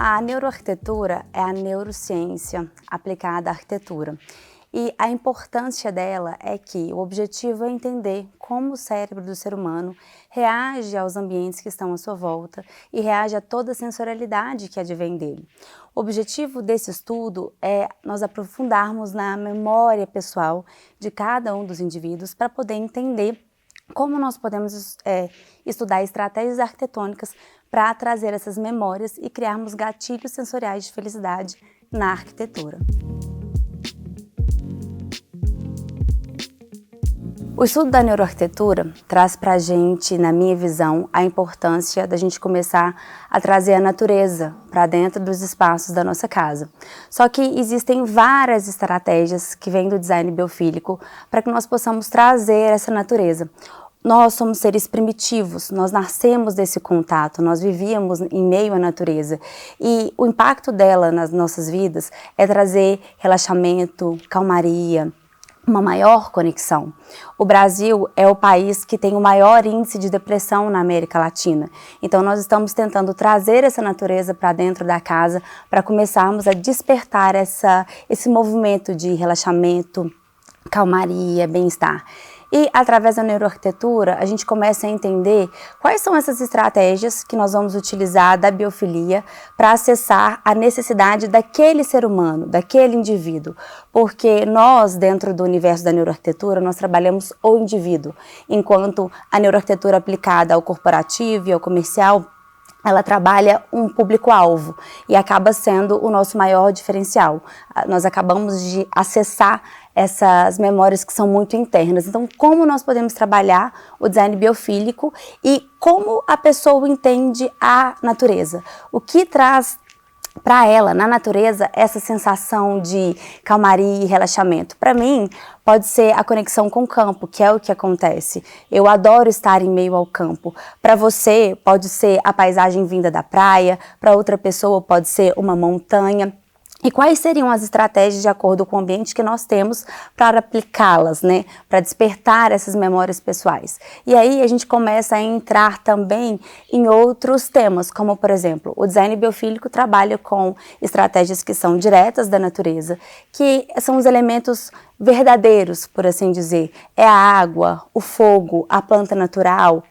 A neuroarquitetura é a neurociência aplicada à arquitetura. E a importância dela é que o objetivo é entender como o cérebro do ser humano reage aos ambientes que estão à sua volta e reage a toda a sensorialidade que advém dele. O objetivo desse estudo é nós aprofundarmos na memória pessoal de cada um dos indivíduos para poder entender como nós podemos estudar estratégias arquitetônicas para trazer essas memórias e criarmos gatilhos sensoriais de felicidade na arquitetura. O estudo da neuroarquitetura traz para a gente, na minha visão, a importância da gente começar a trazer a natureza para dentro dos espaços da nossa casa. Só que existem várias estratégias que vêm do design biofílico para que nós possamos trazer essa natureza. Nós somos seres primitivos, nós nascemos desse contato, nós vivíamos em meio à natureza e o impacto dela nas nossas vidas é trazer relaxamento, calmaria, uma maior conexão. O Brasil é o país que tem o maior índice de depressão na América Latina. Então nós estamos tentando trazer essa natureza para dentro da casa para começarmos a despertar esse movimento de relaxamento, calmaria, bem-estar. E através da neuroarquitetura a gente começa a entender quais são essas estratégias que nós vamos utilizar da biofilia para acessar a necessidade daquele ser humano, daquele indivíduo. Porque nós, dentro do universo da neuroarquitetura, nós trabalhamos o indivíduo, enquanto a neuroarquitetura aplicada ao corporativo e ao comercial, ela trabalha um público-alvo e acaba sendo o nosso maior diferencial. Nós acabamos de acessar essas memórias que são muito internas. Então, como nós podemos trabalhar o design biofílico e como a pessoa entende a natureza? O que traz para ela, na natureza, essa sensação de calmaria e relaxamento? Para mim, pode ser a conexão com o campo, que é o que acontece. Eu adoro estar em meio ao campo. Para você, pode ser a paisagem vinda da praia, para outra pessoa pode ser uma montanha. E quais seriam as estratégias de acordo com o ambiente que nós temos para aplicá-las, né? Para despertar essas memórias pessoais. E aí a gente começa a entrar também em outros temas, como por exemplo, o design biofílico trabalha com estratégias que são diretas da natureza, que são os elementos verdadeiros, por assim dizer. É a água, o fogo, a planta natural.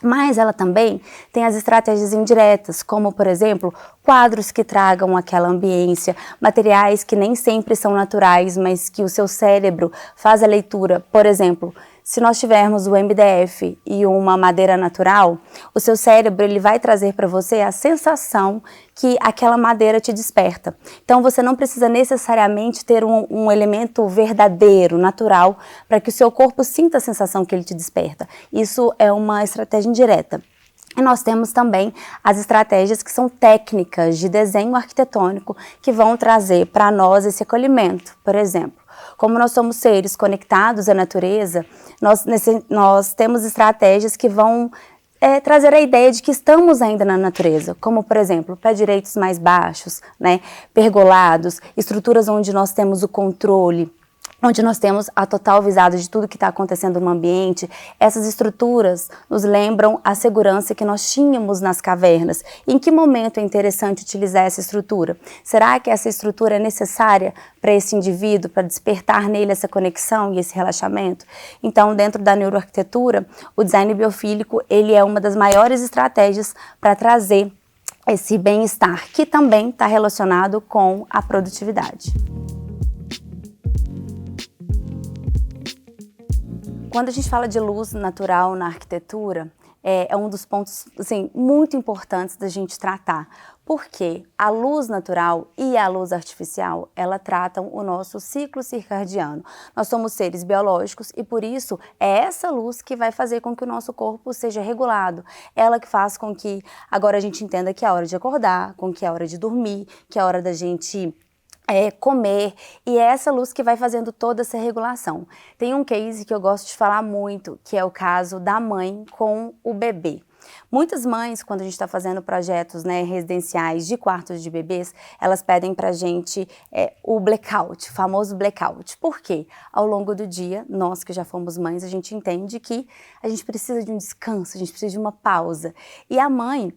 Mas ela também tem as estratégias indiretas, como, por exemplo, quadros que tragam aquela ambiência, materiais que nem sempre são naturais, mas que o seu cérebro faz a leitura. Por exemplo, se nós tivermos o MDF e uma madeira natural, o seu cérebro ele vai trazer para você a sensação que aquela madeira te desperta. Então você não precisa necessariamente ter um elemento verdadeiro, natural, para que o seu corpo sinta a sensação que ele te desperta. Isso é uma estratégia indireta. E nós temos também as estratégias que são técnicas de desenho arquitetônico que vão trazer para nós esse acolhimento. Por exemplo, como nós somos seres conectados à natureza, nós temos estratégias que vão trazer a ideia de que estamos ainda na natureza, como, por exemplo, pé direitos mais baixos, né, pergolados, estruturas onde nós temos o controle, onde nós temos a total visada de tudo que está acontecendo no ambiente. Essas estruturas nos lembram a segurança que nós tínhamos nas cavernas. Em que momento é interessante utilizar essa estrutura? Será que essa estrutura é necessária para esse indivíduo, para despertar nele essa conexão e esse relaxamento? Então, dentro da neuroarquitetura, o design biofílico ele é uma das maiores estratégias para trazer esse bem-estar, que também está relacionado com a produtividade. Quando a gente fala de luz natural na arquitetura, é um dos pontos assim, muito importantes da gente tratar. Porque a luz natural e a luz artificial, ela tratam o nosso ciclo circadiano. Nós somos seres biológicos e por isso é essa luz que vai fazer com que o nosso corpo seja regulado. Ela que faz com que agora a gente entenda que é a hora de acordar, com que é a hora de dormir, que é a hora da gente comer, e é essa luz que vai fazendo toda essa regulação. Tem um case que eu gosto de falar muito, que é o caso da mãe com o bebê. Muitas mães, quando a gente está fazendo projetos residenciais de quartos de bebês, elas pedem pra gente o blackout, o famoso blackout. Por quê? Ao longo do dia, nós que já fomos mães, a gente entende que a gente precisa de um descanso, a gente precisa de uma pausa. E a mãe,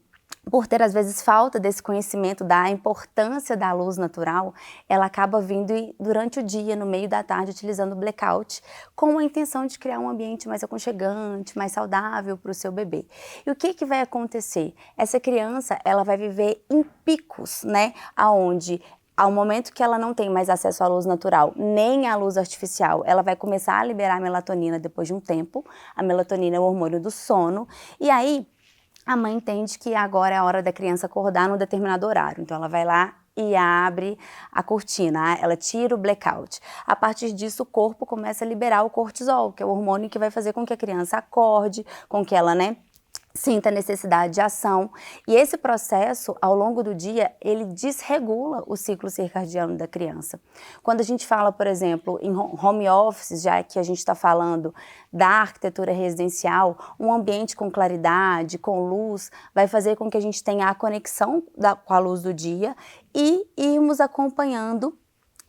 por ter às vezes falta desse conhecimento da importância da luz natural, ela acaba vindo durante o dia, no meio da tarde, utilizando o blackout, com a intenção de criar um ambiente mais aconchegante, mais saudável para o seu bebê. E o que vai acontecer? Essa criança, ela vai viver em picos, né, aonde ao momento que ela não tem mais acesso à luz natural, nem à luz artificial, ela vai começar a liberar a melatonina depois de um tempo. A melatonina é o hormônio do sono, e aí a mãe entende que agora é a hora da criança acordar num determinado horário. Então ela vai lá e abre a cortina, ela tira o blackout. A partir disso, o corpo começa a liberar o cortisol, que é o hormônio que vai fazer com que a criança acorde, com que ela, sinta necessidade de ação. E esse processo, ao longo do dia, ele desregula o ciclo circadiano da criança. Quando a gente fala, por exemplo, em home office, já que a gente está falando da arquitetura residencial, um ambiente com claridade, com luz, vai fazer com que a gente tenha a conexão com a luz do dia e irmos acompanhando,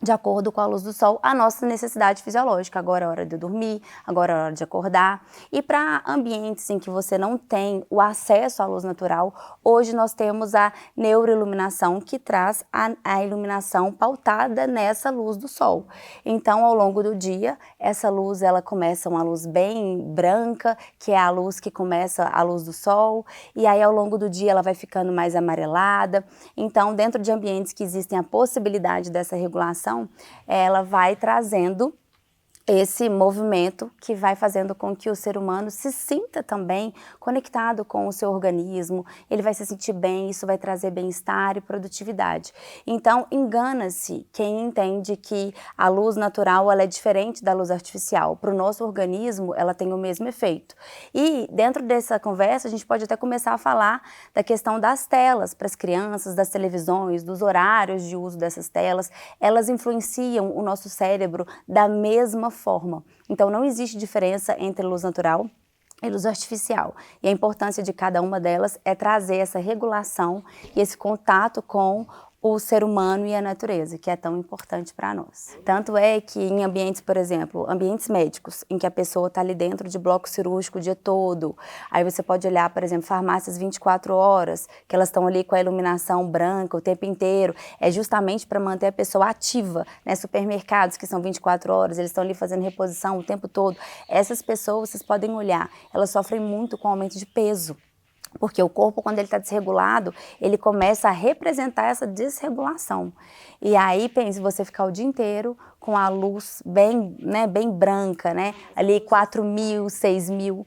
de acordo com a luz do sol, a nossa necessidade fisiológica. Agora é hora de dormir, agora é hora de acordar. E para ambientes em que você não tem o acesso à luz natural, hoje nós temos a neuroiluminação, que traz a iluminação pautada nessa luz do sol. Então, ao longo do dia, essa luz, ela começa uma luz bem branca, que é a luz que começa a luz do sol, e aí ao longo do dia ela vai ficando mais amarelada. Então, dentro de ambientes que existem a possibilidade dessa regulação, ela vai trazendo esse movimento que vai fazendo com que o ser humano se sinta também conectado com o seu organismo, ele vai se sentir bem, isso vai trazer bem-estar e produtividade. Então, engana-se quem entende que a luz natural ela é diferente da luz artificial. Para o nosso organismo, ela tem o mesmo efeito. E dentro dessa conversa, a gente pode até começar a falar da questão das telas para as crianças, das televisões, dos horários de uso dessas telas. Elas influenciam o nosso cérebro da mesma forma. Então não existe diferença entre luz natural e luz artificial. E a importância de cada uma delas é trazer essa regulação e esse contato com o ser humano e a natureza, que é tão importante para nós. Tanto é que em ambientes, por exemplo, ambientes médicos, em que a pessoa está ali dentro de bloco cirúrgico o dia todo, aí você pode olhar, por exemplo, farmácias 24 horas, que elas estão ali com a iluminação branca o tempo inteiro, é justamente para manter a pessoa ativa, né? Supermercados que são 24 horas, eles estão ali fazendo reposição o tempo todo. Essas pessoas, vocês podem olhar, elas sofrem muito com o aumento de peso. Porque o corpo, quando ele está desregulado, ele começa a representar essa desregulação. E aí, pense, você ficar o dia inteiro com a luz bem, bem branca, né? Ali 4.000, 6.000.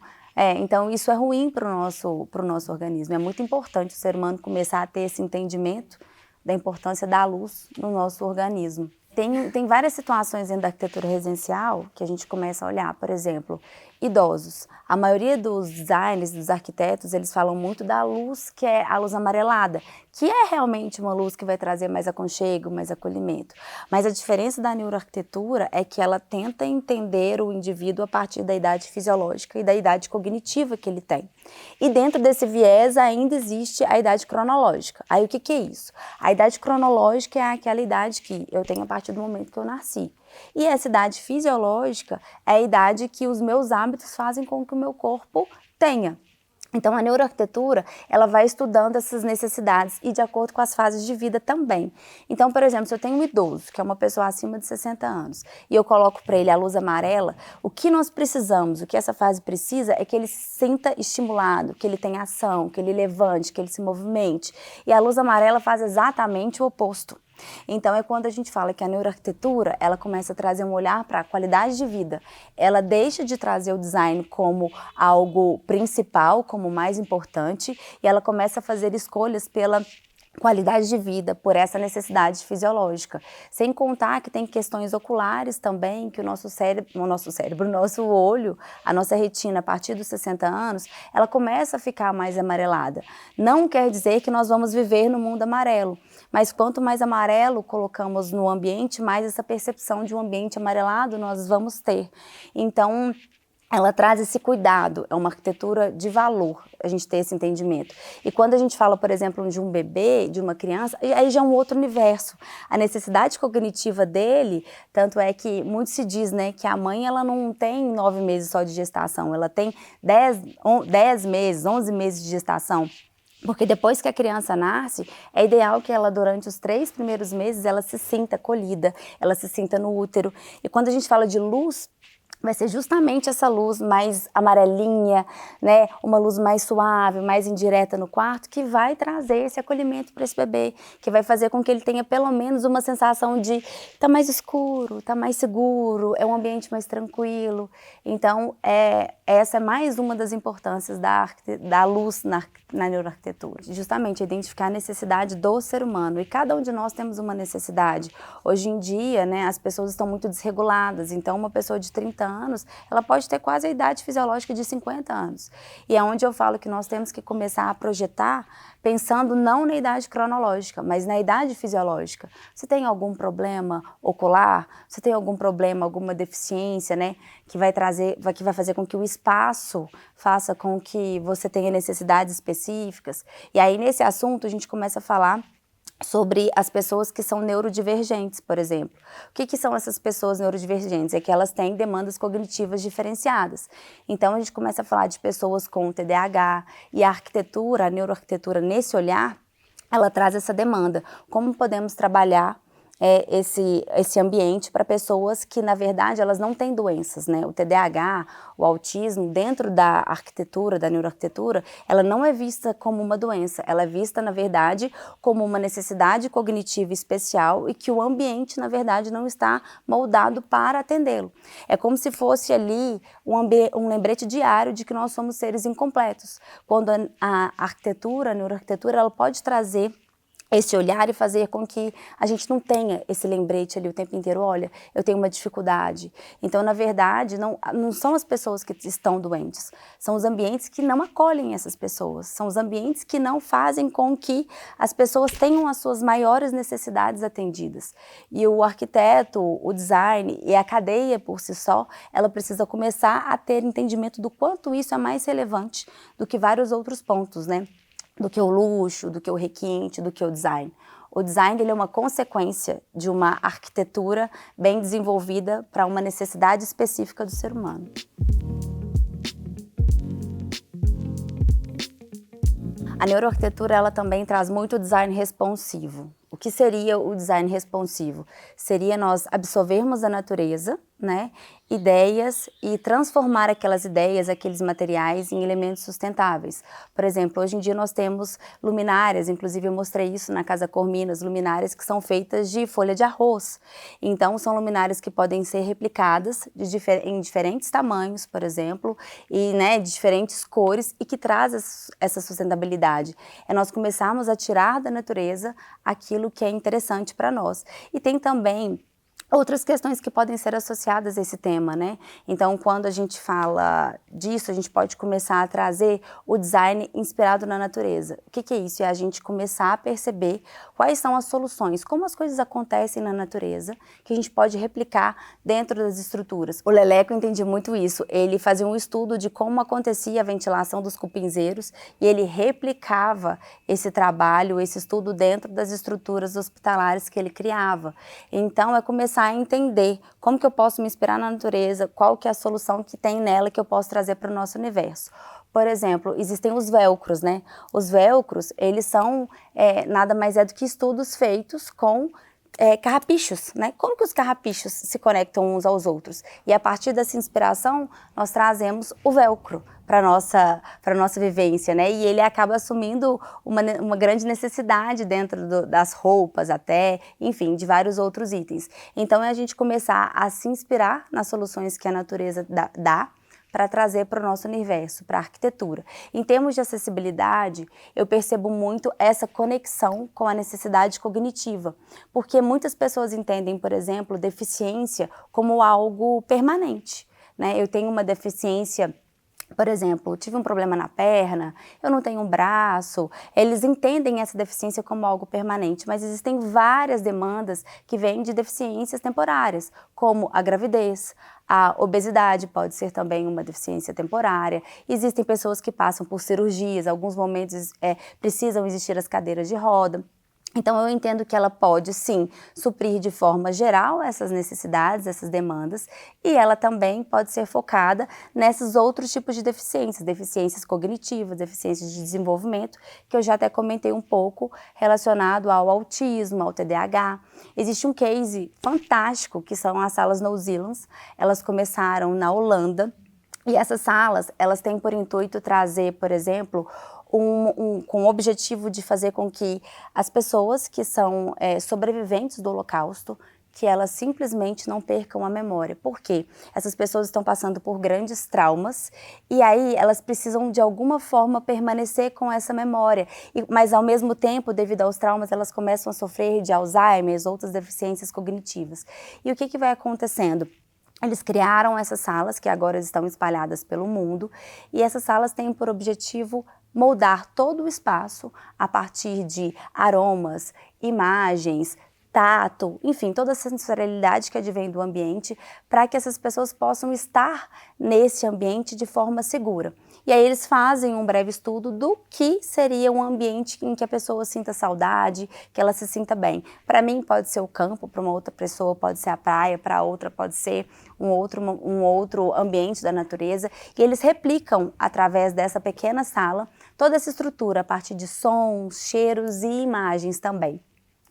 Então, isso é ruim para o nosso organismo. É muito importante o ser humano começar a ter esse entendimento da importância da luz no nosso organismo. Tem várias situações dentro da arquitetura residencial que a gente começa a olhar, por exemplo, idosos. A maioria dos designers, dos arquitetos, eles falam muito da luz que é a luz amarelada, que é realmente uma luz que vai trazer mais aconchego, mais acolhimento. Mas a diferença da neuroarquitetura é que ela tenta entender o indivíduo a partir da idade fisiológica e da idade cognitiva que ele tem. E dentro desse viés ainda existe a idade cronológica. Aí o que é isso? A idade cronológica é aquela idade que eu tenho a partir do momento que eu nasci. E essa idade fisiológica é a idade que os meus hábitos fazem com que o meu corpo tenha. Então, a neuroarquitetura, ela vai estudando essas necessidades e de acordo com as fases de vida também. Então, por exemplo, se eu tenho um idoso, que é uma pessoa acima de 60 anos, e eu coloco para ele a luz amarela, o que nós precisamos, o que essa fase precisa é que ele se sinta estimulado, que ele tenha ação, que ele levante, que ele se movimente. E a luz amarela faz exatamente o oposto. Então é quando a gente fala que a neuroarquitetura, ela começa a trazer um olhar para a qualidade de vida. Ela deixa de trazer o design como algo principal, como mais importante, e ela começa a fazer escolhas pela qualidade de vida, por essa necessidade fisiológica. Sem contar que tem questões oculares também, que o nosso olho, a nossa retina, a partir dos 60 anos, ela começa a ficar mais amarelada. Não quer dizer que nós vamos viver no mundo amarelo, mas quanto mais amarelo colocamos no ambiente, mais essa percepção de um ambiente amarelado nós vamos ter. Então, ela traz esse cuidado, é uma arquitetura de valor, a gente ter esse entendimento. E quando a gente fala, por exemplo, de um bebê, de uma criança, aí já é um outro universo. A necessidade cognitiva dele, tanto é que muito se diz, né, que a mãe ela não tem 9 meses só de gestação, ela tem 10 meses, 11 meses de gestação. Porque depois que a criança nasce, é ideal que ela, durante os 3 primeiros meses, ela se sinta acolhida, ela se sinta no útero. E quando a gente fala de luz, vai ser justamente essa luz mais amarelinha, né, uma luz mais suave, mais indireta no quarto, que vai trazer esse acolhimento para esse bebê, que vai fazer com que ele tenha pelo menos uma sensação de tá mais escuro, tá mais seguro, é um ambiente mais tranquilo. Então, essa é mais uma das importâncias da luz na neuroarquitetura. Justamente identificar a necessidade do ser humano. E cada um de nós temos uma necessidade. Hoje em dia, né, as pessoas estão muito desreguladas, então uma pessoa de 30 anos, ela pode ter quase a idade fisiológica de 50 anos. E é onde eu falo que nós temos que começar a projetar pensando não na idade cronológica, mas na idade fisiológica. Você tem algum problema ocular? Você tem algum problema, alguma deficiência, né, que vai fazer com que o espaço faça com que você tenha necessidades específicas? E aí, nesse assunto, a gente começa a falar sobre as pessoas que são neurodivergentes, por exemplo. O que são essas pessoas neurodivergentes? É que elas têm demandas cognitivas diferenciadas. Então, a gente começa a falar de pessoas com TDAH e a neuroarquitetura, nesse olhar, ela traz essa demanda. Como podemos trabalhar esse ambiente para pessoas que, na verdade, elas não têm doenças, né? O TDAH, o autismo, dentro da arquitetura, da neuroarquitetura, ela não é vista como uma doença, ela é vista, na verdade, como uma necessidade cognitiva especial e que o ambiente, na verdade, não está moldado para atendê-lo. É como se fosse ali um lembrete diário de que nós somos seres incompletos. Quando a arquitetura, a neuroarquitetura, ela pode trazer esse olhar e fazer com que a gente não tenha esse lembrete ali o tempo inteiro, olha, eu tenho uma dificuldade. Então, na verdade, não são as pessoas que estão doentes, são os ambientes que não acolhem essas pessoas, são os ambientes que não fazem com que as pessoas tenham as suas maiores necessidades atendidas. E o arquiteto, o design e a cadeia por si só, ela precisa começar a ter entendimento do quanto isso é mais relevante do que vários outros pontos, né? Do que o luxo, do que o requinte, do que o design. O design, ele é uma consequência de uma arquitetura bem desenvolvida para uma necessidade específica do ser humano. A neuroarquitetura, ela também traz muito design responsivo. O que seria o design responsivo? Seria nós absorvermos da natureza, né, ideias e transformar aquelas ideias, aqueles materiais em elementos sustentáveis. Por exemplo, hoje em dia nós temos luminárias, inclusive eu mostrei isso na Casa Corminas, luminárias que são feitas de folha de arroz. Então são luminárias que podem ser replicadas em diferentes tamanhos, por exemplo, e, né, de diferentes cores e que traz essa sustentabilidade. É nós começarmos a tirar da natureza aquilo que é interessante para nós. E tem também outras questões que podem ser associadas a esse tema, né? Então, quando a gente fala disso, a gente pode começar a trazer o design inspirado na natureza. O que é isso? É a gente começar a perceber quais são as soluções, como as coisas acontecem na natureza, que a gente pode replicar dentro das estruturas. O Leleco entendia muito isso. Ele fazia um estudo de como acontecia a ventilação dos cupinzeiros e ele replicava esse trabalho, esse estudo dentro das estruturas hospitalares que ele criava. Então, é começar a entender como que eu posso me inspirar na natureza, qual que é a solução que tem nela que eu posso trazer para o nosso universo. Por exemplo, existem os velcros, né? Os velcros, eles são nada mais do que estudos feitos com carrapichos, né? Como que os carrapichos se conectam uns aos outros? E a partir dessa inspiração, nós trazemos o velcro para nossa vivência, né? E ele acaba assumindo uma grande necessidade dentro das roupas até, enfim, de vários outros itens. Então, é a gente começar a se inspirar nas soluções que a natureza dá para trazer para o nosso universo, para a arquitetura. Em termos de acessibilidade, eu percebo muito essa conexão com a necessidade cognitiva, porque muitas pessoas entendem, por exemplo, deficiência como algo permanente, né? Eu tenho uma deficiência, por exemplo, tive um problema na perna, eu não tenho um braço, eles entendem essa deficiência como algo permanente, mas existem várias demandas que vêm de deficiências temporárias, como a gravidez, a obesidade pode ser também uma deficiência temporária, existem pessoas que passam por cirurgias, alguns momentos precisam existir as cadeiras de roda. Então, eu entendo que ela pode, sim, suprir de forma geral essas necessidades, essas demandas, e ela também pode ser focada nesses outros tipos de deficiências, deficiências cognitivas, deficiências de desenvolvimento, que eu já até comentei um pouco relacionado ao autismo, ao TDAH. Existe um case fantástico, que são as salas No Zealands. Elas começaram na Holanda, e essas salas, elas têm por intuito trazer, por exemplo, com o objetivo de fazer com que as pessoas que são sobreviventes do Holocausto, que elas simplesmente não percam a memória. Por quê? Essas pessoas estão passando por grandes traumas e aí elas precisam de alguma forma permanecer com essa memória. Mas ao mesmo tempo, devido aos traumas, elas começam a sofrer de Alzheimer, outras deficiências cognitivas. E o que vai acontecendo? Eles criaram essas salas, que agora estão espalhadas pelo mundo, e essas salas têm por objetivo moldar todo o espaço a partir de aromas, imagens, tato, enfim, toda a sensorialidade que advém do ambiente, para que essas pessoas possam estar nesse ambiente de forma segura. E aí eles fazem um breve estudo do que seria um ambiente em que a pessoa sinta saudade, que ela se sinta bem. Para mim pode ser o campo, para uma outra pessoa pode ser a praia, para outra pode ser um outro ambiente da natureza. E eles replicam, através dessa pequena sala, toda essa estrutura a partir de sons, cheiros e imagens também.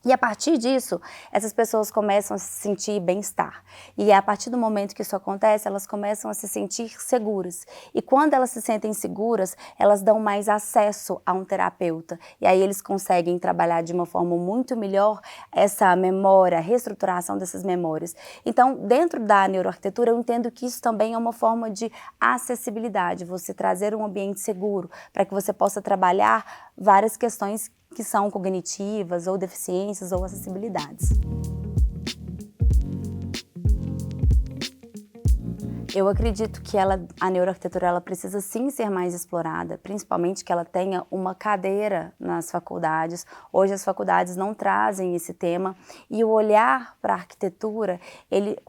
E a partir disso, essas pessoas começam a se sentir bem-estar. E a partir do momento que isso acontece, elas começam a se sentir seguras. E quando elas se sentem seguras, elas dão mais acesso a um terapeuta. E aí eles conseguem trabalhar de uma forma muito melhor essa memória, a reestruturação dessas memórias. Então, dentro da neuroarquitetura, eu entendo que isso também é uma forma de acessibilidade, você trazer um ambiente seguro, para que você possa trabalhar várias questões que são cognitivas, ou deficiências, ou acessibilidades. Eu acredito que a neuroarquitetura ela precisa sim ser mais explorada, principalmente que ela tenha uma cadeira nas faculdades. Hoje as faculdades não trazem esse tema e o olhar para a arquitetura,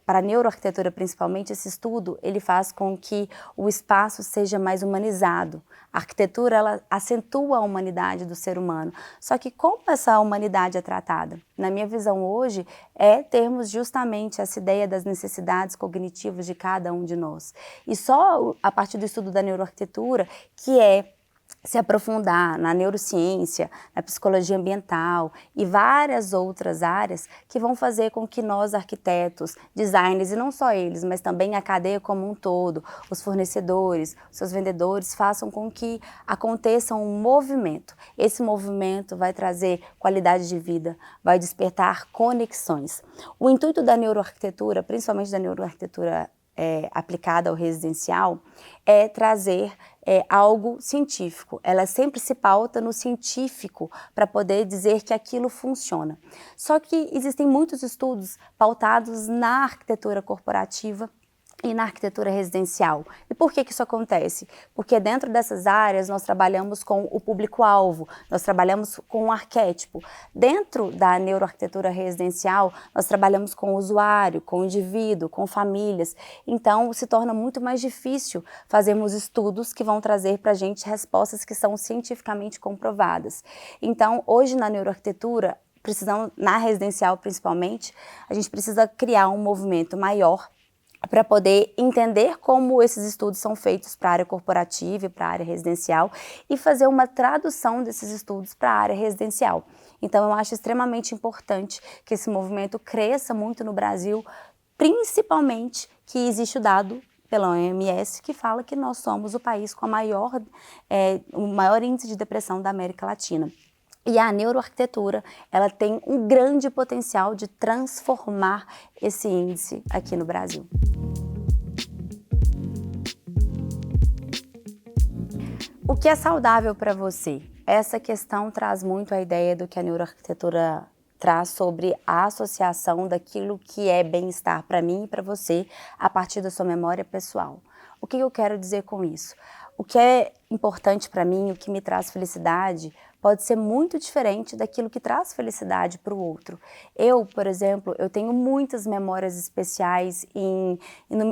para a neuroarquitetura principalmente, esse estudo, ele faz com que o espaço seja mais humanizado. A arquitetura, ela acentua a humanidade do ser humano. Só que como essa humanidade é tratada? Na minha visão hoje, é termos justamente essa ideia das necessidades cognitivas de cada um de nós. E só a partir do estudo da neuroarquitetura, que é se aprofundar na neurociência, na psicologia ambiental e várias outras áreas que vão fazer com que nós, arquitetos, designers, e não só eles, mas também a cadeia como um todo, os fornecedores, os seus vendedores, façam com que aconteça um movimento. Esse movimento vai trazer qualidade de vida, vai despertar conexões. O intuito da neuroarquitetura, principalmente da neuroarquitetura aplicada ao residencial, é trazer algo científico. Ela sempre se pauta no científico para poder dizer que aquilo funciona. Só que existem muitos estudos pautados na arquitetura corporativa e na arquitetura residencial. E por que isso acontece? Porque dentro dessas áreas nós trabalhamos com o público-alvo, nós trabalhamos com o arquétipo. Dentro da neuroarquitetura residencial, nós trabalhamos com o usuário, com o indivíduo, com famílias. Então, se torna muito mais difícil fazermos estudos que vão trazer para a gente respostas que são cientificamente comprovadas. Então, hoje na neuroarquitetura, na residencial principalmente, a gente precisa criar um movimento maior para poder entender como esses estudos são feitos para a área corporativa e para a área residencial e fazer uma tradução desses estudos para a área residencial. Então, eu acho extremamente importante que esse movimento cresça muito no Brasil, principalmente que existe o dado pela OMS que fala que nós somos o país com o maior índice de depressão da América Latina. E a neuroarquitetura, ela tem um grande potencial de transformar esse índice aqui no Brasil. O que é saudável para você? Essa questão traz muito a ideia do que a neuroarquitetura traz sobre a associação daquilo que é bem-estar para mim e para você a partir da sua memória pessoal. O que eu quero dizer com isso? O que é importante para mim, o que me traz felicidade, pode ser muito diferente daquilo que traz felicidade para o outro. Eu, por exemplo, eu tenho muitas memórias especiais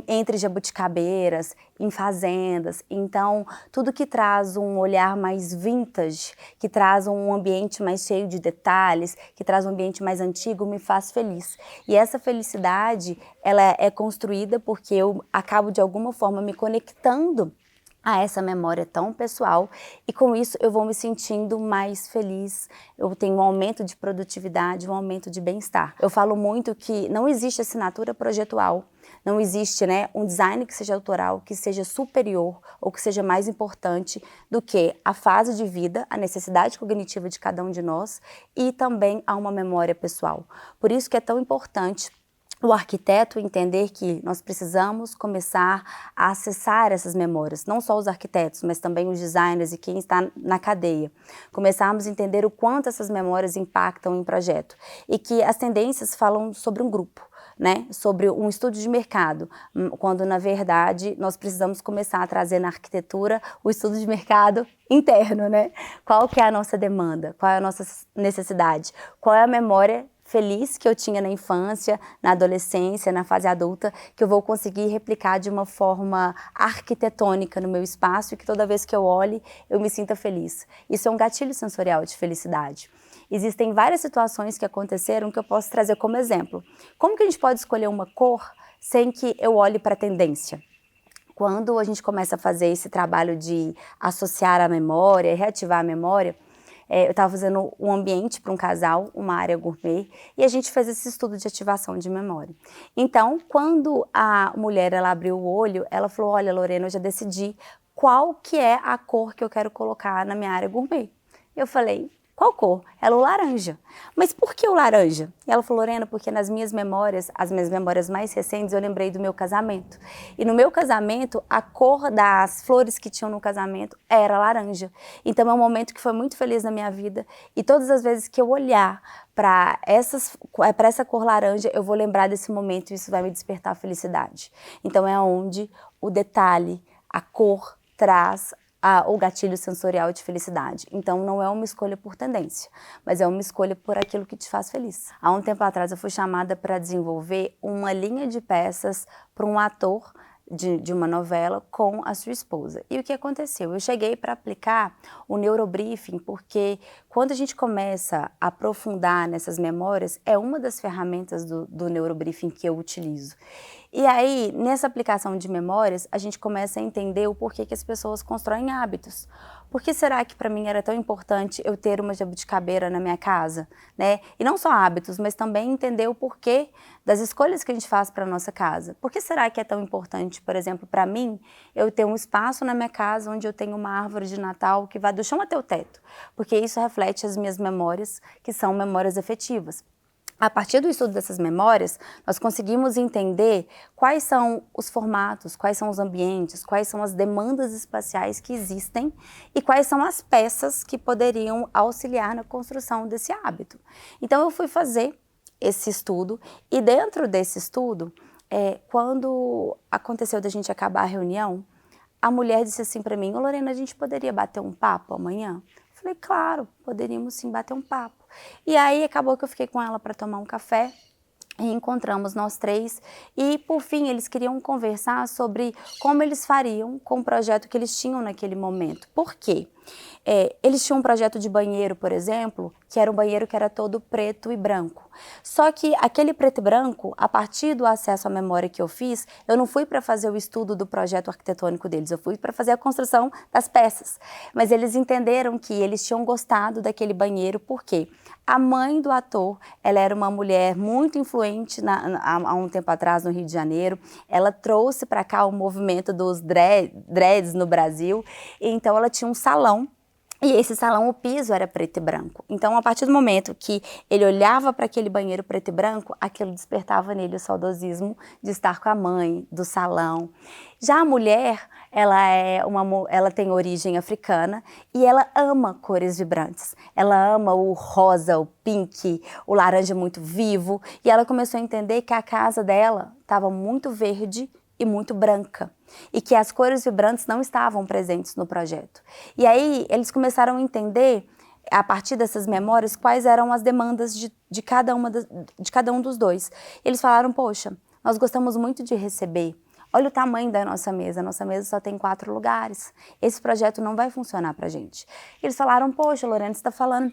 entre jabuticabeiras, em fazendas, então tudo que traz um olhar mais vintage, que traz um ambiente mais cheio de detalhes, que traz um ambiente mais antigo, me faz feliz. E essa felicidade, ela é construída porque eu acabo de alguma forma me conectando a essa memória tão pessoal e com isso eu vou me sentindo mais feliz, eu tenho um aumento de produtividade, um aumento de bem-estar. Eu falo muito que não existe assinatura projetual, não existe, né, um design que seja autoral, que seja superior ou que seja mais importante do que a fase de vida, a necessidade cognitiva de cada um de nós e também a uma memória pessoal. Por isso que é tão importante o arquiteto entender que nós precisamos começar a acessar essas memórias, não só os arquitetos, mas também os designers e quem está na cadeia. Começarmos a entender o quanto essas memórias impactam em projeto e que as tendências falam sobre um grupo, né? Sobre um estudo de mercado, quando na verdade nós precisamos começar a trazer na arquitetura o estudo de mercado interno, né? Qual que é a nossa demanda, qual é a nossa necessidade, qual é a memória feliz que eu tinha na infância, na adolescência, na fase adulta, que eu vou conseguir replicar de uma forma arquitetônica no meu espaço e que toda vez que eu olhe, eu me sinta feliz. Isso é um gatilho sensorial de felicidade. Existem várias situações que aconteceram que eu posso trazer como exemplo. Como que a gente pode escolher uma cor sem que eu olhe para a tendência? Quando a gente começa a fazer esse trabalho de associar a memória, reativar a memória, eu estava fazendo um ambiente para um casal, uma área gourmet, e a gente fez esse estudo de ativação de memória. Então, quando a mulher ela abriu o olho, ela falou, olha, Lorena, eu já decidi qual que é a cor que eu quero colocar na minha área gourmet. Eu falei, qual cor? Ela, o laranja. Mas por que o laranja? E ela falou, Lorena, porque nas minhas memórias, as minhas memórias mais recentes, eu lembrei do meu casamento. E no meu casamento, a cor das flores que tinham no casamento era laranja. Então é um momento que foi muito feliz na minha vida. E todas as vezes que eu olhar para essa cor laranja, eu vou lembrar desse momento e isso vai me despertar felicidade. Então é onde o detalhe, a cor traz o gatilho sensorial de felicidade. Então não é uma escolha por tendência, mas é uma escolha por aquilo que te faz feliz. Há um tempo atrás eu fui chamada para desenvolver uma linha de peças para um ator de uma novela com a sua esposa. E o que aconteceu? Eu cheguei para aplicar o neurobriefing porque quando a gente começa a aprofundar nessas memórias, é uma das ferramentas do neurobriefing que eu utilizo. E aí, nessa aplicação de memórias, a gente começa a entender o porquê que as pessoas constroem hábitos. Por que será que para mim era tão importante eu ter uma jabuticabeira na minha casa, né? E não só hábitos, mas também entender o porquê das escolhas que a gente faz para a nossa casa. Por que será que é tão importante, por exemplo, para mim, eu ter um espaço na minha casa onde eu tenho uma árvore de Natal que vai do chão até o teto? Porque isso reflete as minhas memórias, que são memórias afetivas. A partir do estudo dessas memórias, nós conseguimos entender quais são os formatos, quais são os ambientes, quais são as demandas espaciais que existem e quais são as peças que poderiam auxiliar na construção desse hábito. Então eu fui fazer esse estudo e dentro desse estudo, quando aconteceu da gente acabar a reunião, a mulher disse assim para mim, ô Lorena, a gente poderia bater um papo amanhã? Eu falei, claro, poderíamos sim bater um papo. E aí acabou que eu fiquei com ela para tomar um café e encontramos nós três e por fim eles queriam conversar sobre como eles fariam com o projeto que eles tinham naquele momento. Por quê? Eles tinham um projeto de banheiro, por exemplo, que era um banheiro que era todo preto e branco. Só que aquele preto e branco, a partir do acesso à memória que eu fiz, eu não fui para fazer o estudo do projeto arquitetônico deles, eu fui para fazer a construção das peças. Mas eles entenderam que eles tinham gostado daquele banheiro, por quê? A mãe do ator, ela era uma mulher muito influente há um tempo atrás no Rio de Janeiro, ela trouxe para cá o movimento dos dreads no Brasil, então ela tinha um salão. E esse salão, o piso era preto e branco. Então, a partir do momento que ele olhava para aquele banheiro preto e branco, aquilo despertava nele o saudosismo de estar com a mãe, do salão. Já a mulher, ela tem origem africana e ela ama cores vibrantes. Ela ama o rosa, o pink, o laranja muito vivo. E ela começou a entender que a casa dela estava muito verde e muito branca, e que as cores vibrantes não estavam presentes no projeto. E aí eles começaram a entender a partir dessas memórias, quais eram as demandas de cada um dos dois. Eles falaram, poxa, nós gostamos muito de receber. Olha o tamanho da nossa mesa só tem 4 lugares. Esse projeto não vai funcionar pra gente. Eles falaram, poxa, Lorena, você está falando...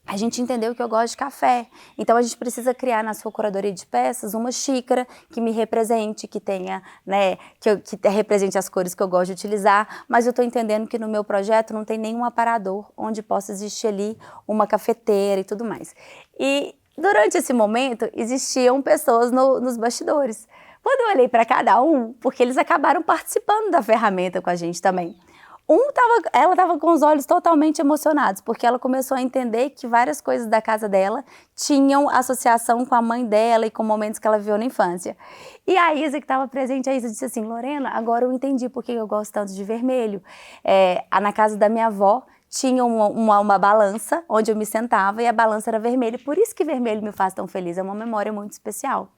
A gente entendeu que eu gosto de café, então a gente precisa criar na sua curadoria de peças uma xícara que me represente, que tenha, né, que represente as cores que eu gosto de utilizar, mas eu estou entendendo que no meu projeto não tem nenhum aparador onde possa existir ali uma cafeteira e tudo mais. E durante esse momento existiam pessoas nos bastidores. Quando eu olhei para cada um, porque eles acabaram participando da ferramenta com a gente também. Ela estava com os olhos totalmente emocionados, porque ela começou a entender que várias coisas da casa dela tinham associação com a mãe dela e com momentos que ela viveu na infância. E a Isa, que estava presente, a Isa disse assim, Lorena, agora eu entendi por que eu gosto tanto de vermelho. Na casa da minha avó, tinha uma balança onde eu me sentava e a balança era vermelha, por isso que vermelho me faz tão feliz, é uma memória muito especial.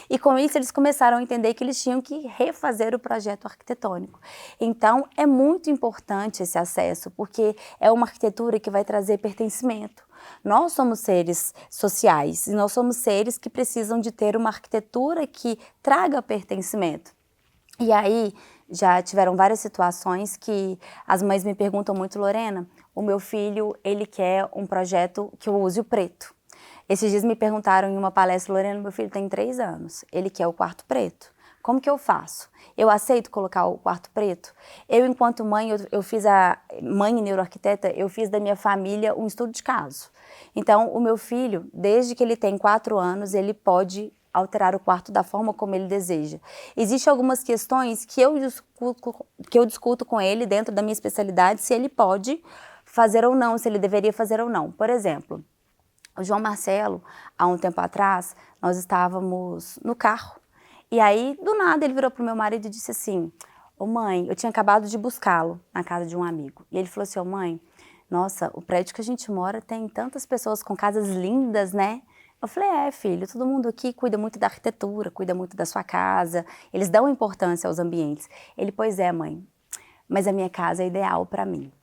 E com isso eles começaram a entender que eles tinham que refazer o projeto arquitetônico. Então é muito importante esse acesso, porque é uma arquitetura que vai trazer pertencimento. Nós somos seres sociais e nós somos seres que precisam de ter uma arquitetura que traga pertencimento. E aí, já tiveram várias situações que as mães me perguntam muito, Lorena, o meu filho, ele quer um projeto que eu use o preto. Esses dias me perguntaram em uma palestra, Lorena, meu filho tem 3 anos, ele quer o quarto preto. Como que eu faço? Eu aceito colocar o quarto preto? Eu, enquanto mãe, eu fiz mãe neuroarquiteta, eu fiz da minha família um estudo de caso. Então, o meu filho, desde que ele tem 4 anos, ele pode alterar o quarto da forma como ele deseja. Existem algumas questões que eu discuto com ele dentro da minha especialidade, se ele pode fazer ou não, se ele deveria fazer ou não. Por exemplo, o João Marcelo, há um tempo atrás, nós estávamos no carro, e aí, do nada, ele virou para o meu marido e disse assim, ô mãe, eu tinha acabado de buscá-lo na casa de um amigo, e ele falou assim, ô mãe, nossa, o prédio que a gente mora tem tantas pessoas com casas lindas, né? Eu falei, filho, todo mundo aqui cuida muito da arquitetura, cuida muito da sua casa, eles dão importância aos ambientes. Ele, pois é, mãe, mas a minha casa é ideal para mim.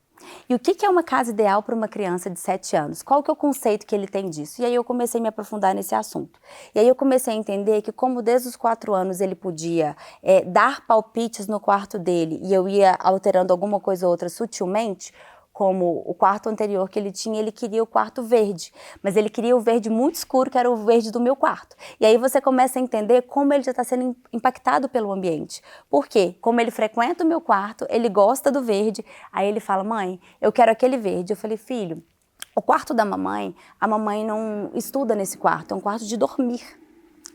E o que é uma casa ideal para uma criança de 7 anos? Qual que é o conceito que ele tem disso? E aí eu comecei a me aprofundar nesse assunto. E aí eu comecei a entender que como desde os 4 anos ele podia dar palpites no quarto dele e eu ia alterando alguma coisa ou outra sutilmente, como o quarto anterior que ele tinha, ele queria o quarto verde, mas ele queria o verde muito escuro, que era o verde do meu quarto. E aí você começa a entender como ele já está sendo impactado pelo ambiente. Por quê? Como ele frequenta o meu quarto, ele gosta do verde, aí ele fala, mãe, eu quero aquele verde. Eu falei, filho, o quarto da mamãe, a mamãe não estuda nesse quarto, é um quarto de dormir.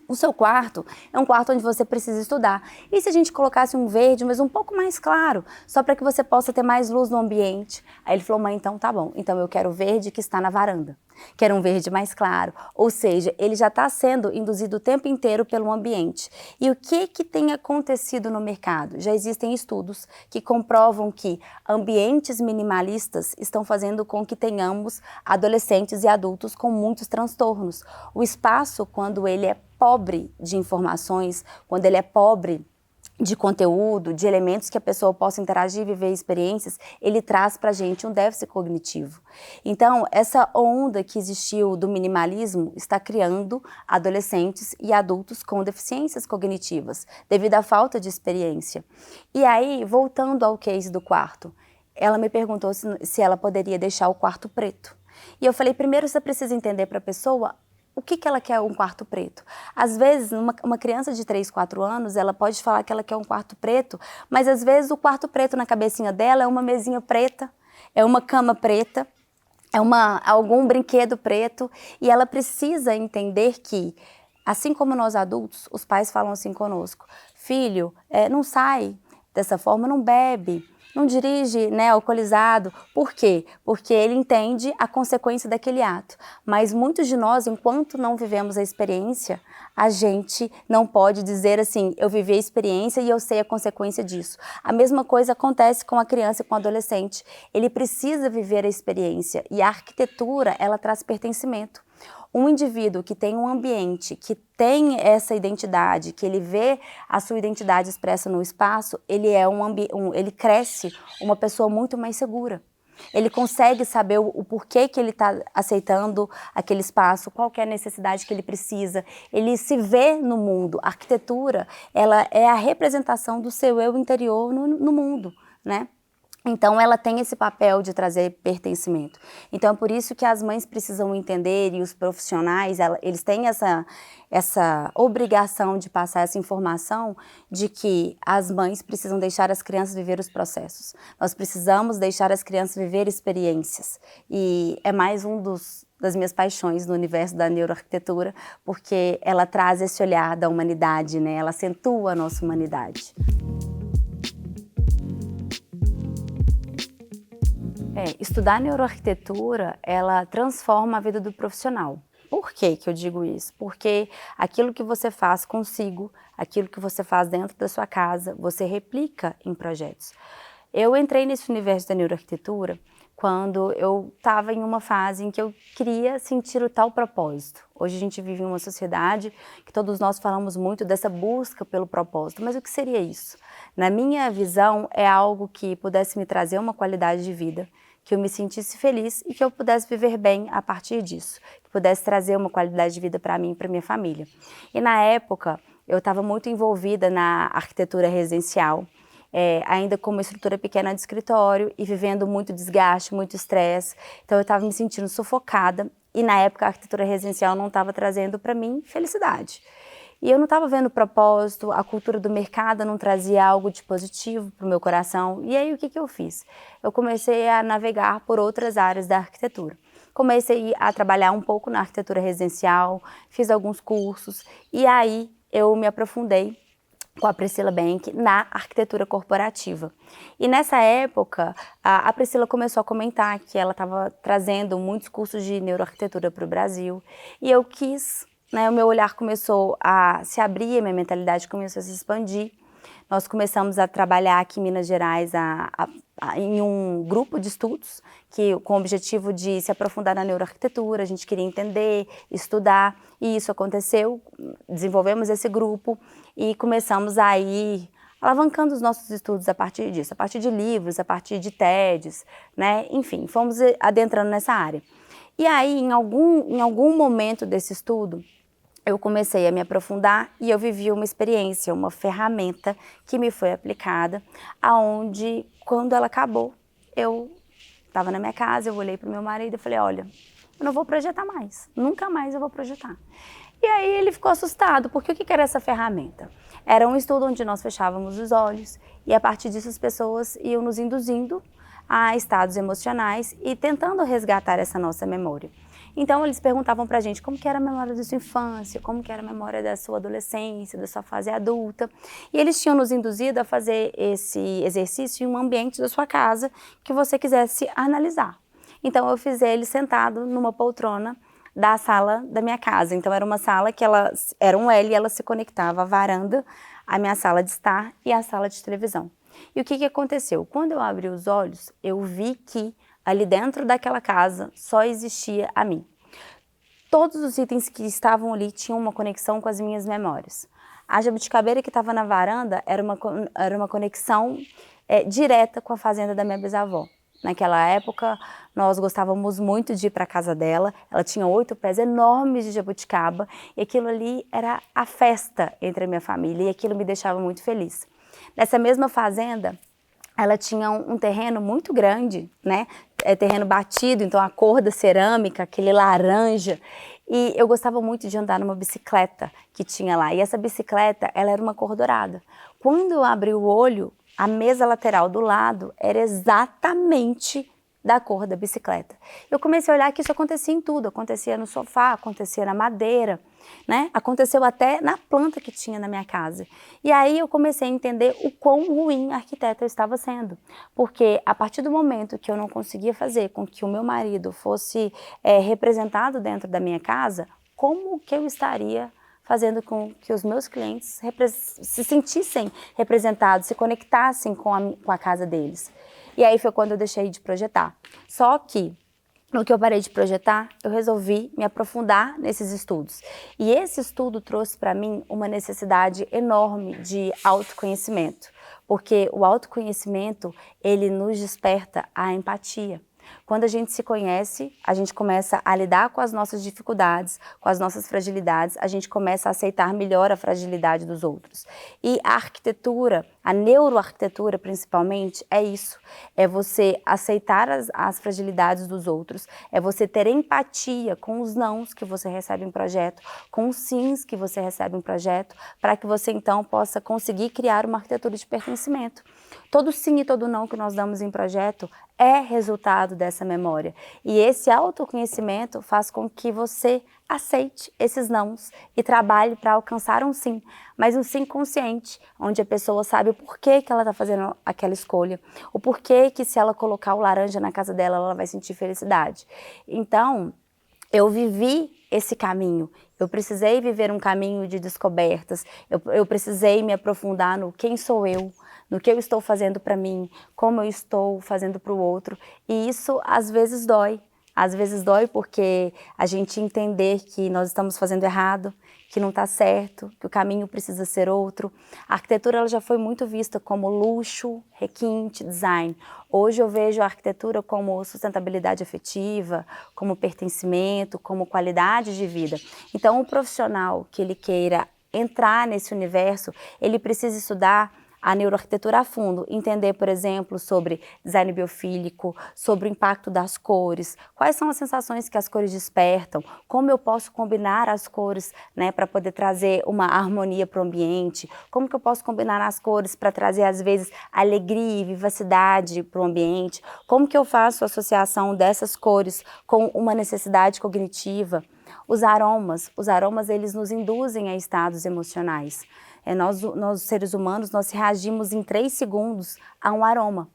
O seu quarto é um quarto onde você precisa estudar. E se a gente colocasse um verde, mas um pouco mais claro, só para que você possa ter mais luz no ambiente? Aí ele falou, mãe, então tá bom. Então eu quero o verde que está na varanda. Quero um verde mais claro. Ou seja, ele já está sendo induzido o tempo inteiro pelo ambiente. E o que tem acontecido no mercado? Já existem estudos que comprovam que ambientes minimalistas estão fazendo com que tenhamos adolescentes e adultos com muitos transtornos. O espaço, quando ele é pobre de informações, quando ele é pobre de conteúdo, de elementos que a pessoa possa interagir e viver experiências, ele traz pra gente um déficit cognitivo. Então, essa onda que existiu do minimalismo está criando adolescentes e adultos com deficiências cognitivas, devido à falta de experiência. E aí, voltando ao case do quarto, ela me perguntou se ela poderia deixar o quarto preto. E eu falei, primeiro você precisa entender para a pessoa o que ela quer um quarto preto. Às vezes, uma criança de 3, 4 anos, ela pode falar que ela quer um quarto preto, mas às vezes o quarto preto na cabecinha dela é uma mesinha preta, é uma cama preta, é algum brinquedo preto, e ela precisa entender que, assim como nós adultos, os pais falam assim conosco, filho, não sai dessa forma, não bebe, não dirige, né, alcoolizado. Por quê? Porque ele entende a consequência daquele ato. Mas muitos de nós, enquanto não vivemos a experiência, a gente não pode dizer assim, eu vivi a experiência e eu sei a consequência disso. A mesma coisa acontece com a criança e com o adolescente. Ele precisa viver a experiência e a arquitetura, ela traz pertencimento. Um indivíduo que tem um ambiente, que tem essa identidade, que ele vê a sua identidade expressa no espaço, ele cresce uma pessoa muito mais segura. Ele consegue saber o porquê que ele está aceitando aquele espaço, qual que é a necessidade que ele precisa. Ele se vê no mundo. A arquitetura, ela é a representação do seu eu interior no mundo, né? Então, ela tem esse papel de trazer pertencimento. Então, é por isso que as mães precisam entender e os profissionais, eles têm essa obrigação de passar essa informação de que as mães precisam deixar as crianças viver os processos. Nós precisamos deixar as crianças viver experiências. E é mais das minhas paixões no universo da neuroarquitetura, porque ela traz esse olhar da humanidade, né? Ela acentua a nossa humanidade. Estudar neuroarquitetura, ela transforma a vida do profissional. Por que que eu digo isso? Porque aquilo que você faz consigo, aquilo que você faz dentro da sua casa, você replica em projetos. Eu entrei nesse universo da neuroarquitetura quando eu estava em uma fase em que eu queria sentir o tal propósito. Hoje a gente vive em uma sociedade que todos nós falamos muito dessa busca pelo propósito, mas o que seria isso? Na minha visão, é algo que pudesse me trazer uma qualidade de vida, que eu me sentisse feliz e que eu pudesse viver bem a partir disso, que pudesse trazer uma qualidade de vida para mim e para minha família. E na época, eu estava muito envolvida na arquitetura residencial, ainda com uma estrutura pequena de escritório e vivendo muito desgaste, muito estresse. Então eu estava me sentindo sufocada e na época a arquitetura residencial não estava trazendo para mim felicidade. E eu não estava vendo propósito, a cultura do mercado não trazia algo de positivo para o meu coração. E aí o que eu fiz? Eu comecei a navegar por outras áreas da arquitetura. Comecei a trabalhar um pouco na arquitetura residencial, fiz alguns cursos e aí eu me aprofundei com a Priscila Bank na arquitetura corporativa. E nessa época, a Priscila começou a comentar que ela estava trazendo muitos cursos de neuroarquitetura para o Brasil e eu quis, né, o meu olhar começou a se abrir, a minha mentalidade começou a se expandir. Nós começamos a trabalhar aqui em Minas Gerais em um grupo de estudos com o objetivo de se aprofundar na neuroarquitetura, a gente queria entender, estudar, e isso aconteceu, desenvolvemos esse grupo e começamos a ir alavancando os nossos estudos a partir disso, a partir de livros, a partir de TEDs, né? Enfim, fomos adentrando nessa área. E aí, em algum momento desse estudo, eu comecei a me aprofundar e eu vivi uma experiência, uma ferramenta que me foi aplicada, aonde, quando ela acabou, eu estava na minha casa, eu olhei para o meu marido e falei, olha, eu não vou projetar mais, nunca mais eu vou projetar. E aí ele ficou assustado, porque o que era essa ferramenta? Era um estudo onde nós fechávamos os olhos e a partir disso as pessoas iam nos induzindo a estados emocionais e tentando resgatar essa nossa memória. Então eles perguntavam pra gente como que era a memória da sua infância, como que era a memória da sua adolescência, da sua fase adulta. E eles tinham nos induzido a fazer esse exercício em um ambiente da sua casa que você quisesse analisar. Então eu fiz ele sentado numa poltrona da sala da minha casa. Então era uma sala que era um L e ela se conectava à varanda, à minha sala de estar e à sala de televisão. E o que aconteceu? Quando eu abri os olhos, eu vi que ali dentro daquela casa só existia a mim. Todos os itens que estavam ali tinham uma conexão com as minhas memórias. A jabuticabeira que estava na varanda era uma conexão direta com a fazenda da minha bisavó. Naquela época, nós gostávamos muito de ir para a casa dela. Ela tinha 8 pés enormes de jabuticaba e aquilo ali era a festa entre a minha família e aquilo me deixava muito feliz. Nessa mesma fazenda, ela tinha um terreno muito grande, né? Terreno batido, então a cor da cerâmica, aquele laranja. E eu gostava muito de andar numa bicicleta que tinha lá. E essa bicicleta, ela era uma cor dourada. Quando eu abri o olho, a mesa lateral do lado era exatamente da cor da bicicleta. Eu comecei a olhar que isso acontecia em tudo, acontecia no sofá, acontecia na madeira, né? Aconteceu até na planta que tinha na minha casa. E aí eu comecei a entender o quão ruim arquiteta eu estava sendo, porque a partir do momento que eu não conseguia fazer com que o meu marido fosse representado dentro da minha casa, como que eu estaria fazendo com que os meus clientes se sentissem representados, se conectassem com a casa deles. E aí foi quando eu deixei de projetar. Só que, no que eu parei de projetar, eu resolvi me aprofundar nesses estudos. E esse estudo trouxe para mim uma necessidade enorme de autoconhecimento. Porque o autoconhecimento, ele nos desperta a empatia. Quando a gente se conhece, a gente começa a lidar com as nossas dificuldades, com as nossas fragilidades, a gente começa a aceitar melhor a fragilidade dos outros. E a arquitetura, a neuroarquitetura principalmente, é isso. É você aceitar as fragilidades dos outros, é você ter empatia com os nãos que você recebe em projeto, com os sims que você recebe em projeto, para que você então possa conseguir criar uma arquitetura de pertencimento. Todo sim e todo não que nós damos em projeto é resultado dessa memória. E esse autoconhecimento faz com que você aceite esses nãos e trabalhe para alcançar um sim, mas um sim consciente, onde a pessoa sabe o porquê que ela está fazendo aquela escolha, o porquê que se ela colocar o laranja na casa dela, ela vai sentir felicidade. Então, eu vivi esse caminho, eu precisei viver um caminho de descobertas, eu precisei me aprofundar no quem sou eu, no que eu estou fazendo para mim, como eu estou fazendo para o outro, e isso às vezes dói. Às vezes dói porque a gente entender que nós estamos fazendo errado, que não está certo, que o caminho precisa ser outro. A arquitetura ela já foi muito vista como luxo, requinte, design. Hoje eu vejo a arquitetura como sustentabilidade afetiva, como pertencimento, como qualidade de vida. Então o profissional que ele queira entrar nesse universo, ele precisa estudar a neuroarquitetura a fundo, entender, por exemplo, sobre design biofílico, sobre o impacto das cores, quais são as sensações que as cores despertam, como eu posso combinar as cores, né, para poder trazer uma harmonia para o ambiente, como que eu posso combinar as cores para trazer, às vezes, alegria e vivacidade para o ambiente, como que eu faço a associação dessas cores com uma necessidade cognitiva. Os aromas eles nos induzem a estados emocionais. Nós seres humanos, nós reagimos em 3 segundos a um aroma.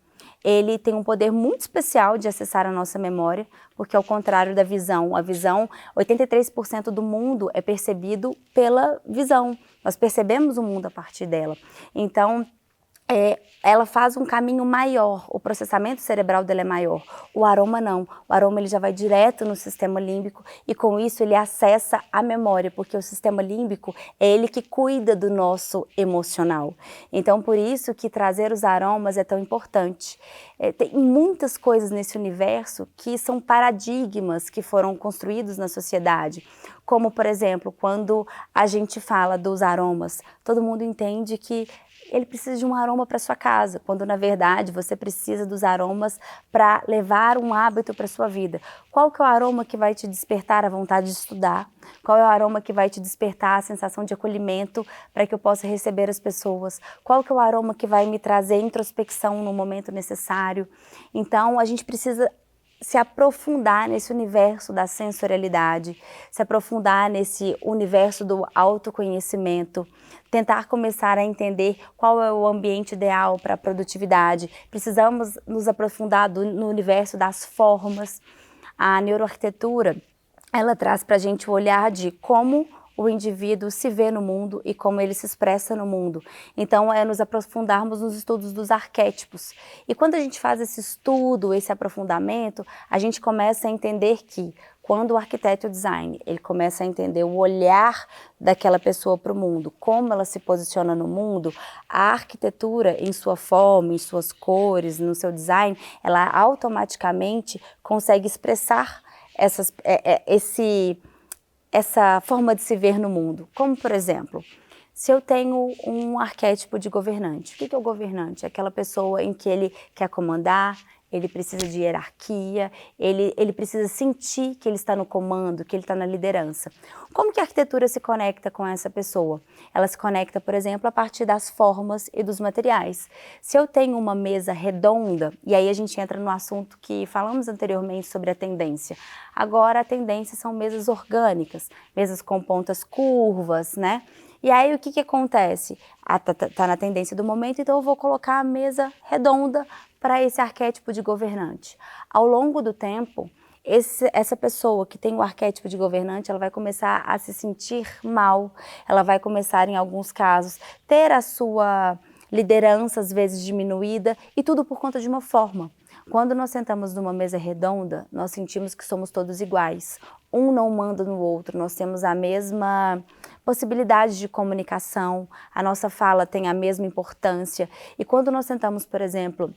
Ele tem um poder muito especial de acessar a nossa memória, porque ao contrário da visão, a visão, 83% do mundo é percebido pela visão. Nós percebemos o mundo a partir dela. Então, ela faz um caminho maior, o processamento cerebral dela é maior. O aroma não, o aroma ele já vai direto no sistema límbico e com isso ele acessa a memória, porque o sistema límbico é ele que cuida do nosso emocional. Então por isso que trazer os aromas é tão importante. Tem muitas coisas nesse universo que são paradigmas que foram construídos na sociedade, como por exemplo, quando a gente fala dos aromas, todo mundo entende que ele precisa de um aroma para sua casa, quando na verdade você precisa dos aromas para levar um hábito para sua vida. Qual que é o aroma que vai te despertar a vontade de estudar? Qual é o aroma que vai te despertar a sensação de acolhimento para que eu possa receber as pessoas? Qual que é o aroma que vai me trazer introspecção no momento necessário? Então a gente precisa se aprofundar nesse universo da sensorialidade, se aprofundar nesse universo do autoconhecimento, tentar começar a entender qual é o ambiente ideal para a produtividade. Precisamos nos aprofundar no universo das formas. A neuroarquitetura, ela traz para a gente o olhar de como o indivíduo se vê no mundo e como ele se expressa no mundo. Então, é nos aprofundarmos nos estudos dos arquétipos. E quando a gente faz esse estudo, esse aprofundamento, a gente começa a entender que quando o arquiteto e o design, ele começa a entender o olhar daquela pessoa para o mundo, como ela se posiciona no mundo, a arquitetura em sua forma, em suas cores, no seu design, ela automaticamente consegue expressar essa forma de se ver no mundo. Como, por exemplo, se eu tenho um arquétipo de governante, o que é o governante? É aquela pessoa em que ele quer comandar, ele precisa de hierarquia, ele precisa sentir que ele está no comando, que ele está na liderança. Como que a arquitetura se conecta com essa pessoa? Ela se conecta, por exemplo, a partir das formas e dos materiais. Se eu tenho uma mesa redonda, e aí a gente entra no assunto que falamos anteriormente sobre a tendência. Agora a tendência são mesas orgânicas, mesas com pontas curvas, né? E aí o que acontece? Tá na tendência do momento, então eu vou colocar a mesa redonda para esse arquétipo de governante. Ao longo do tempo, essa pessoa que tem o arquétipo de governante, ela vai começar a se sentir mal, ela vai começar, em alguns casos, ter a sua liderança, às vezes, diminuída, e tudo por conta de uma forma. Quando nós sentamos numa mesa redonda, nós sentimos que somos todos iguais. Um não manda no outro, nós temos a mesma possibilidade de comunicação, a nossa fala tem a mesma importância. E quando nós sentamos, por exemplo,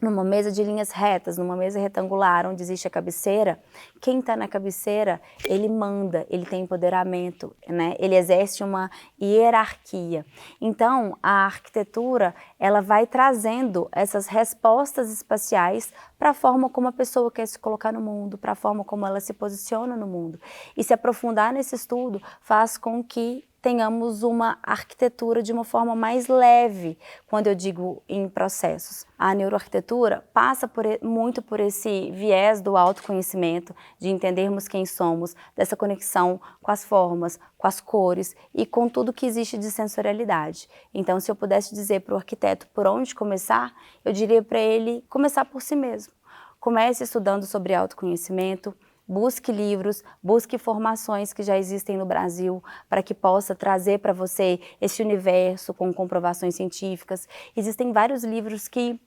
numa mesa de linhas retas, numa mesa retangular, onde existe a cabeceira, quem está na cabeceira, ele manda, ele tem empoderamento, né? Ele exerce uma hierarquia. Então, a arquitetura, ela vai trazendo essas respostas espaciais para a forma como a pessoa quer se colocar no mundo, para a forma como ela se posiciona no mundo. E se aprofundar nesse estudo faz com que tenhamos uma arquitetura de uma forma mais leve, quando eu digo em processos. A neuroarquitetura passa muito por esse viés do autoconhecimento, de entendermos quem somos, dessa conexão com as formas, com as cores e com tudo que existe de sensorialidade. Então, se eu pudesse dizer para o arquiteto por onde começar, eu diria para ele começar por si mesmo. Comece estudando sobre autoconhecimento, busque livros, busque formações que já existem no Brasil para que possa trazer para você esse universo com comprovações científicas. Existem vários livros que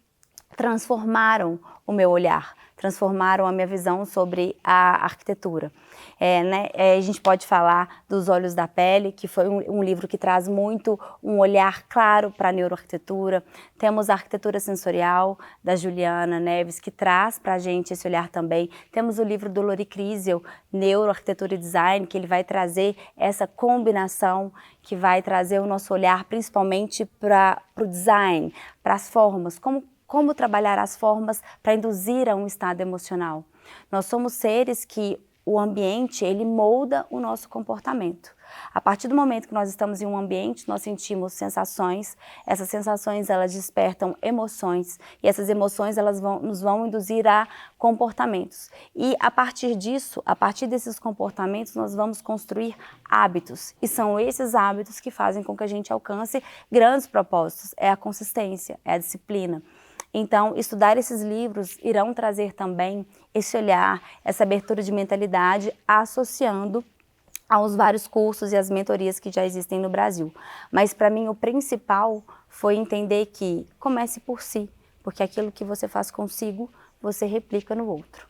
transformaram o meu olhar, transformaram a minha visão sobre a arquitetura. A gente pode falar dos Olhos da Pele, que foi um livro que traz muito um olhar claro para a neuroarquitetura. Temos a Arquitetura Sensorial, da Juliana Neves, que traz para a gente esse olhar também. Temos o livro do Lori Kriesel, Neuroarquitetura e Design, que ele vai trazer essa combinação, que vai trazer o nosso olhar principalmente para o design, para as formas, como trabalhar as formas para induzir a um estado emocional. Nós somos seres que o ambiente, ele molda o nosso comportamento. A partir do momento que nós estamos em um ambiente, nós sentimos sensações, essas sensações elas despertam emoções e essas emoções elas nos vão induzir a comportamentos. E a partir disso, a partir desses comportamentos, nós vamos construir hábitos. E são esses hábitos que fazem com que a gente alcance grandes propósitos. É a consistência, é a disciplina. Então, estudar esses livros irão trazer também esse olhar, essa abertura de mentalidade, associando aos vários cursos e as mentorias que já existem no Brasil. Mas, para mim, o principal foi entender que comece por si, porque aquilo que você faz consigo, você replica no outro.